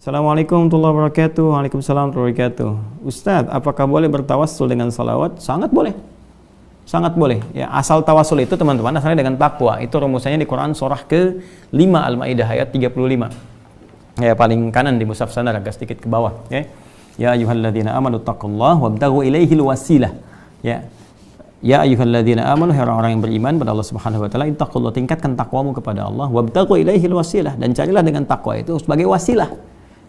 Assalamualaikum warahmatullahi wabarakatuh. Waalaikumsalam warahmatullahi wabarakatuh. Ustadz, apakah boleh bertawassul dengan salawat? Sangat boleh. Sangat boleh. Ya, asal tawassul itu teman-teman asalnya dengan takwa. Itu rumusannya di Quran surah ke-5 Al-Maidah ayat 35. Ya, paling kanan di mushaf sana agak sedikit ke bawah, ya. Ya ayyuhalladzina amanu taqullaha wabtaghu ilaihil wasilah. Ya. Ya ayyuhalladzina amanu, orang-orang yang beriman pada Allah Subhanahu wa taala, ittaqullaha, tingkatkan takwamu kepada Allah, wabtaghu ilaihil wasilah, dan carilah dengan takwa itu sebagai wasilah.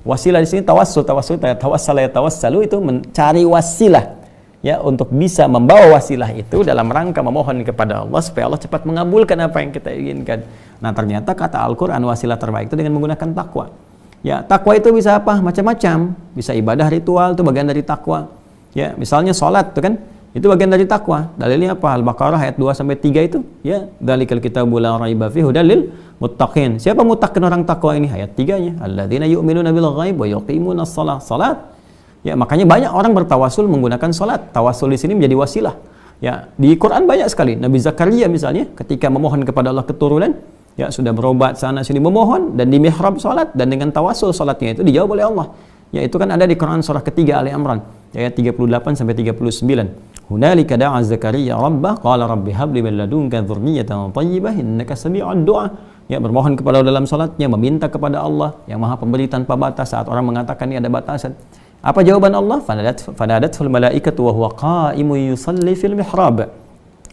Wasilah di sini tawassul tawassala ya tawassalu, itu mencari wasilah, ya, untuk bisa membawa wasilah itu dalam rangka memohon kepada Allah supaya Allah cepat mengabulkan apa yang kita inginkan. Nah, ternyata kata Al-Qur'an wasilah terbaik itu dengan menggunakan takwa. Ya, takwa itu bisa apa? Macam-macam. Bisa ibadah ritual, itu bagian dari takwa. Ya, misalnya sholat itu kan, itu bagian dari takwa. Dalilnya apa? Al-Baqarah ayat 2 sampai 3 itu, ya, dzalikal kitabul la raiba fihi hudal lil muttaqin. Siapa muttaqin orang takwa ini? Ayat 3-nya, alladzina yu'minuna bil ghaib wa yuqimunas shalah. Salat. Ya, makanya banyak orang bertawasul menggunakan salat. Tawasul di sini menjadi wasilah. Ya, di Quran banyak sekali. Nabi Zakaria misalnya ketika memohon kepada Allah keturunan, ya, sudah berobat sana sini memohon, dan di mihrab salat, dan dengan tawasul salatnya itu dijawab oleh Allah. Ya, itu kan ada di Quran surah ketiga Ali Imran ayat 38 sampai 39. Hunalika da'a Zakaria rabbah qala rabbi habli min ladunka dzurriyyatan thayyibah innaka sami'ud du'a. Ya, bermohon kepada Allah dalam salatnya, meminta kepada Allah yang Maha Pemberi tanpa batas saat orang mengatakan ini ada batasan. Apa jawaban Allah? Fanadatul malaikatu wa huwa qa'imun yusalli fil mihrab.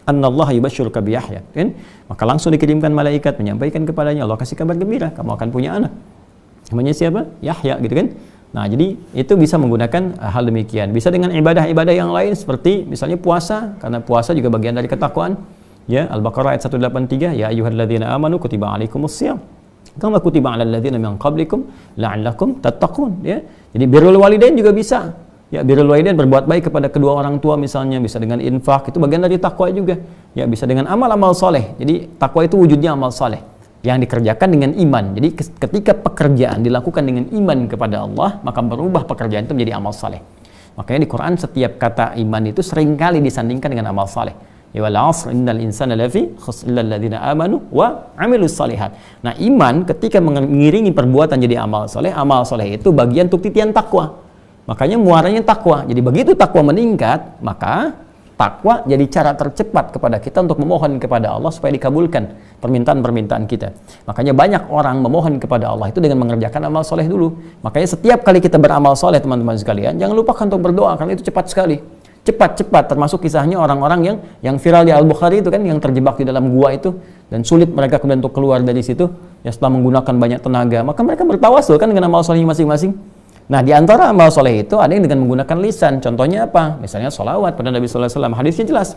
Annallaha yubashshiruka bi Yahya. Kan? Maka langsung dikirimkan malaikat menyampaikan kepadanya, Allah kasih kabar gembira, kamu akan punya anak. Namanya siapa? Yahya, gitu kan? Nah, jadi itu bisa menggunakan hal demikian. Bisa dengan ibadah-ibadah yang lain seperti misalnya puasa, karena puasa juga bagian dari ketakwaan. Ya, Al-Baqarah ayat 183, ya ayyuhalladzina amanu kutiba alaikumusshiyam kama kutiba alal ladzina min qablikum la'allakum tattaqun, ya. Jadi birrul walidain juga bisa. Ya, birrul walidain, berbuat baik kepada kedua orang tua misalnya, bisa dengan infak, itu bagian dari takwa juga. Ya, bisa dengan amal-amal soleh. Jadi takwa itu wujudnya amal soleh yang dikerjakan dengan iman. Jadi ketika pekerjaan dilakukan dengan iman kepada Allah, maka berubah pekerjaan itu menjadi amal saleh. Makanya di Quran setiap kata iman itu seringkali disandingkan dengan amal saleh. Ya wal 'asr innal insana lafi khusr illal ladzina amanu wa 'amilus shalihat. Nah, iman ketika mengiringi perbuatan jadi amal saleh itu bagian untuk titian takwa. Makanya muaranya takwa. Jadi begitu takwa meningkat, maka takwa jadi cara tercepat kepada kita untuk memohon kepada Allah supaya dikabulkan permintaan-permintaan kita. Makanya banyak orang memohon kepada Allah itu dengan mengerjakan amal soleh dulu. Makanya setiap kali kita beramal soleh, teman-teman sekalian, jangan lupakan untuk berdoa, karena itu cepat sekali. Cepat-cepat, termasuk kisahnya orang-orang yang viral di Al-Bukhari itu kan, yang terjebak di dalam gua itu, dan sulit mereka kemudian untuk keluar dari situ, ya, setelah menggunakan banyak tenaga. Maka mereka bertawasul kan dengan amal soleh masing-masing. Nah, di antara amal soleh itu ada yang dengan menggunakan lisan. Contohnya apa? Misalnya sholawat pada Nabi sallallahu alaihi wasallam. Hadisnya jelas.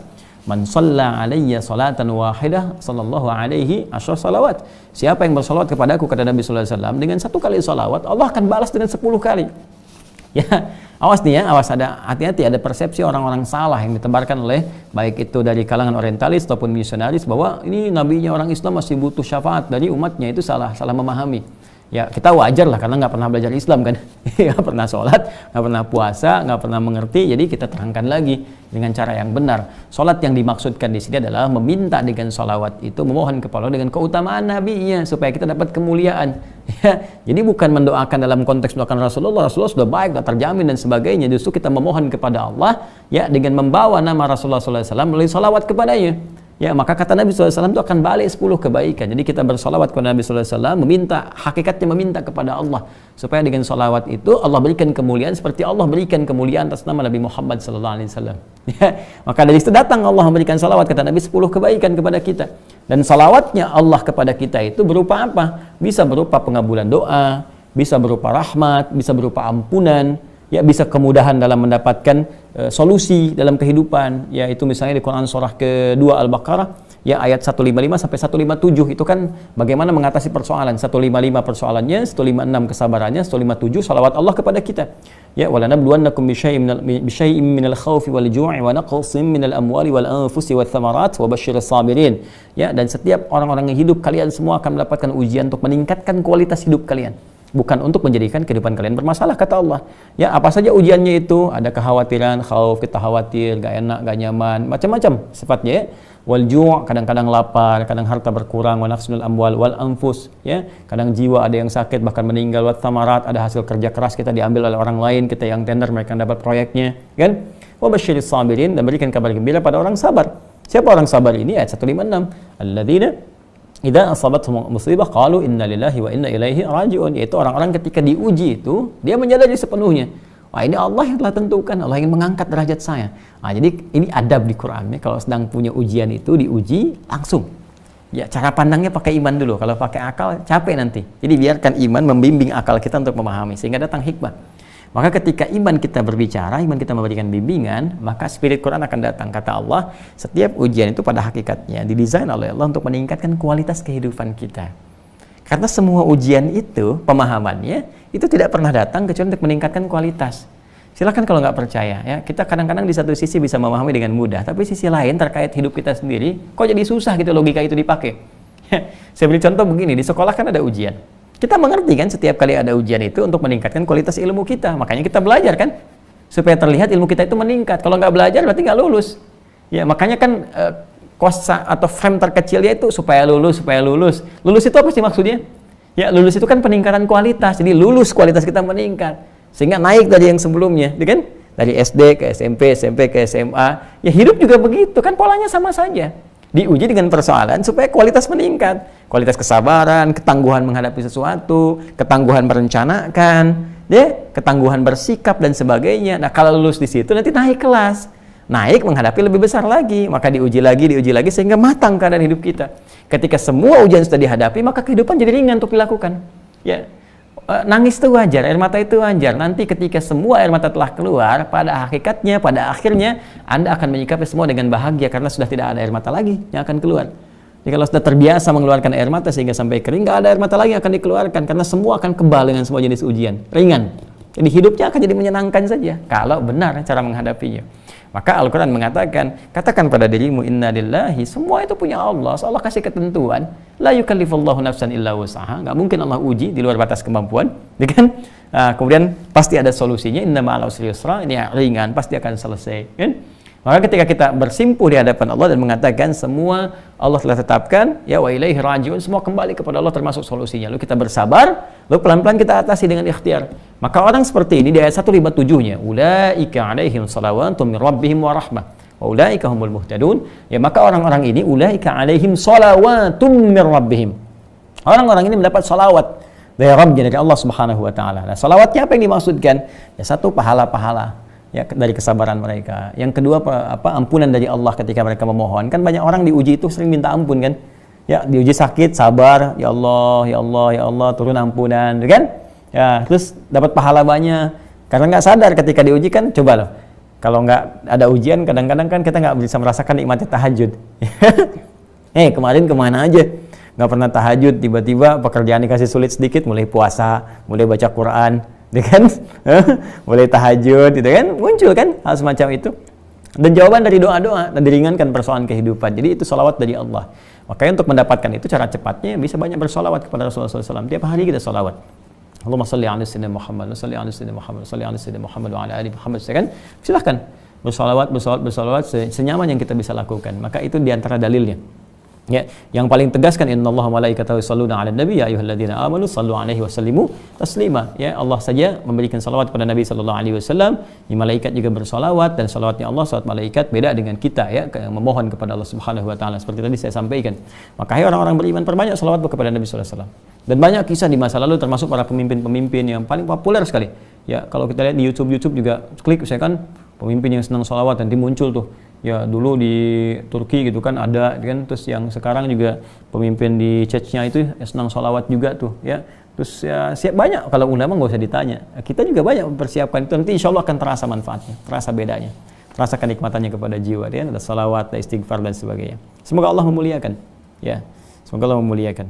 Man shalla alayya salatan wahidah sallallahu alaihi asyra salawat. Siapa yang bersolawat kepadaku, kata Nabi sallallahu alaihi wasallam, dengan satu kali solawat, Allah akan balas dengan 10 kali. Ya, awas nih ya, awas, ada hati-hati, ada persepsi orang-orang salah yang ditebarkan oleh baik itu dari kalangan orientalis ataupun misionaris bahwa ini nabinya orang Islam masih butuh syafaat dari umatnya. Itu salah memahami. Ya, kita wajar lah karena nggak pernah belajar Islam kan, nggak pernah sholat, nggak pernah puasa, nggak pernah mengerti. Jadi kita terangkan lagi dengan cara yang benar. Sholat yang dimaksudkan di sini adalah meminta dengan sholawat itu, memohon kepada Allah dengan keutamaan nabinya supaya kita dapat kemuliaan. Ya, jadi bukan mendoakan dalam konteks mendoakan Rasulullah sudah baik, sudah terjamin dan sebagainya. Justru kita memohon kepada Allah, ya, dengan membawa nama Rasulullah SAW melalui sholawat kepadanya. Ya, maka kata Nabi SAW itu akan balik 10 kebaikan. Jadi kita bersolawat kepada Nabi SAW, hakikatnya meminta kepada Allah supaya dengan solawat itu Allah berikan kemuliaan seperti Allah berikan kemuliaan atas nama Nabi Muhammad SAW. Ya, maka dari situ datang Allah memberikan solawat, kata Nabi, 10 kebaikan kepada kita. Dan solawatnya Allah kepada kita itu berupa apa? Bisa berupa pengabulan doa, bisa berupa rahmat, bisa berupa ampunan, ya, bisa kemudahan dalam mendapatkan solusi dalam kehidupan. Ya, itu misalnya di Quran surah kedua Al-Baqarah, ya, ayat 155 sampai 157 itu kan bagaimana mengatasi persoalan. 155 persoalannya, 156 kesabarannya, 157 salawat Allah kepada kita. Ya, walanabluwannakum bisyai'in minal khaufi wal ju'i wa naqsin minal amwali wal anfusi wath thamarat wa basyiris sabirin. Ya, dan setiap orang-orang yang hidup, kalian semua akan mendapatkan ujian untuk meningkatkan kualitas hidup kalian. Bukan untuk menjadikan kehidupan kalian bermasalah, kata Allah. Ya, apa saja ujiannya itu? Ada kekhawatiran, khauf, kita khawatir, gak enak, gak nyaman, macam-macam sifatnya, ya. wal ju', kadang-kadang lapar, kadang harta berkurang, wa naqsunul amwal wal anfus, ya, kadang jiwa ada yang sakit bahkan meninggal, wa thamarat, ada hasil kerja keras kita diambil oleh orang lain, kita yang tender, mereka yang dapat proyeknya, kan? Wa basyiris sabirin, dan berikan kabar gembira pada orang sabar. Siapa orang sabar ini? Ayat 156. Alladzina idza asabathum musibah qalu inna lillahi wa inna ilaihi raji'un, yaitu orang-orang ketika diuji itu dia menyadari sepenuhnya, wah ini Allah yang telah tentukan, Allah ingin mengangkat derajat saya. Nah, jadi ini adab di Quran ya, kalau sedang punya ujian itu diuji langsung. Ya, cara pandangnya pakai iman dulu. Kalau pakai akal capek nanti. Jadi biarkan iman membimbing akal kita untuk memahami sehingga datang hikmah. Maka ketika iman kita berbicara, iman kita memberikan bimbingan, maka spirit Quran akan datang. Kata Allah, setiap ujian itu pada hakikatnya didesain oleh Allah untuk meningkatkan kualitas kehidupan kita. Karena semua ujian itu, pemahamannya, itu tidak pernah datang kecuali untuk meningkatkan kualitas. Silakan kalau nggak percaya, ya, kita kadang-kadang di satu sisi bisa memahami dengan mudah, tapi sisi lain terkait hidup kita sendiri, kok jadi susah gitu logika itu dipakai. Saya beri contoh begini, di sekolah kan ada ujian. Kita mengerti kan setiap kali ada ujian itu untuk meningkatkan kualitas ilmu kita. Makanya kita belajar kan, supaya terlihat ilmu kita itu meningkat. Kalau nggak belajar berarti nggak lulus. Ya, makanya kan kosa atau frame terkecilnya itu supaya lulus, supaya lulus. Lulus itu apa sih maksudnya? Ya, lulus itu kan peningkatan kualitas. Jadi lulus kualitas kita meningkat. Sehingga naik dari yang sebelumnya, kan? Dari SD ke SMP, SMP ke SMA. Ya hidup juga begitu, kan polanya sama saja. Diuji dengan persoalan supaya kualitas meningkat. Kualitas kesabaran, ketangguhan menghadapi sesuatu, ketangguhan merencanakan, ya, ketangguhan bersikap dan sebagainya. Nah, kalau lulus di situ nanti naik kelas. Naik menghadapi lebih besar lagi, maka diuji lagi sehingga matang keadaan hidup kita. Ketika semua ujian sudah dihadapi, maka kehidupan jadi ringan untuk dilakukan. Ya. Nangis itu wajar, air mata itu wajar. Nanti ketika semua air mata telah keluar, pada hakikatnya, pada akhirnya Anda akan menyikapi semua dengan bahagia karena sudah tidak ada air mata lagi yang akan keluar. Jadi kalau sudah terbiasa mengeluarkan air mata sehingga sampai kering, nggak ada air mata lagi yang akan dikeluarkan karena semua akan kebal dengan semua jenis ujian, ringan. Jadi hidupnya akan jadi menyenangkan saja kalau benar cara menghadapinya. Maka Al-Quran mengatakan, katakan pada dirimu, inna lillahi, semua itu punya Allah. So, Allah kasih ketentuan, la yukallifullahu nafsan illa wus'aha, nggak mungkin Allah uji di luar batas kemampuan, kan? Kemudian pasti ada solusinya, inna ma'al usri yusra, ini yang ringan, pasti akan selesai, kan? Maka ketika kita bersimpuh di hadapan Allah dan mengatakan semua Allah telah tetapkan, ya wa ilaihi raji'un, semua kembali kepada Allah termasuk solusinya. Lalu kita bersabar, lalu pelan-pelan kita atasi dengan ikhtiar. Maka orang seperti ini di ayat 157-nya, ulaika alaihim salawatun min rabbihim wa rahmah wa ulaika humul muhtadun. Ya, maka orang-orang ini ulaika alaihim salawatun min rabbihim. Orang-orang ini mendapat salawat dari Rabbnya, dari Allah Subhanahu wa taala. Nah, salawatnya apa yang dimaksudkan? Ya, satu pahala-pahala ya dari kesabaran mereka. Yang kedua ampunan dari Allah ketika mereka memohon. Kan banyak orang diuji itu sering minta ampun kan? Ya, diuji sakit, sabar, ya Allah, ya Allah, ya Allah, turun ampunan, kan? Ya, terus dapat pahala banyak. Karena nggak sadar ketika diuji kan, coba loh. Kalau nggak ada ujian, kadang-kadang kan kita nggak bisa merasakan nikmatnya tahajud. Kemarin kemana aja? Nggak pernah tahajud, tiba-tiba pekerjaan dikasih sulit sedikit, mulai puasa, mulai baca Quran, kan? Mulai tahajud, gitu kan? Muncul kan hal semacam itu. Dan jawaban dari doa-doa dan diringankan persoalan kehidupan. Jadi itu salawat dari Allah. Makanya untuk mendapatkan itu cara cepatnya bisa banyak bersolawat kepada Rasulullah SAW. Tiap hari kita solawat. Allahumma salli ala sayyidina Muhammad, salli ala sayyidina Muhammad, salli ala sayyidina Muhammad wa ala ali Muhammad. Kan? Silahkan bersolawat senyaman yang kita bisa lakukan. Maka itu diantara dalilnya. Ya, yang paling tegaskan innallaha malaikatahu yusholluna 'alan nabi ya ayyuhalladzina amanu shallu 'alaihi wa sallimu taslima. Ya, Allah saja memberikan salawat kepada Nabi sallallahu alaihi wasallam. Di malaikat juga bersolawat, dan salawatnya Allah, salawat malaikat beda dengan kita ya, yang memohon kepada Allah Subhanahu wa taala seperti tadi saya sampaikan. Maka hai orang-orang beriman, perbanyak salawat kepada Nabi sallallahu alaihi wasallam. Dan banyak kisah di masa lalu termasuk para pemimpin-pemimpin yang paling populer sekali. Ya, kalau kita lihat di YouTube juga klik misalkan pemimpin yang senang salawat, nanti muncul tuh. Ya, dulu di Turki gitu kan ada kan, terus yang sekarang juga pemimpin di Chechnya itu senang sholawat juga tuh ya. Terus ya siap banyak, kalau ulama nggak usah ditanya. Kita juga banyak mempersiapkan itu, nanti insya Allah akan terasa manfaatnya, terasa bedanya, terasa kenikmatannya kepada jiwa. Ya, ada sholawat, ada istighfar dan sebagainya. Semoga Allah memuliakan. Ya, semoga Allah memuliakan.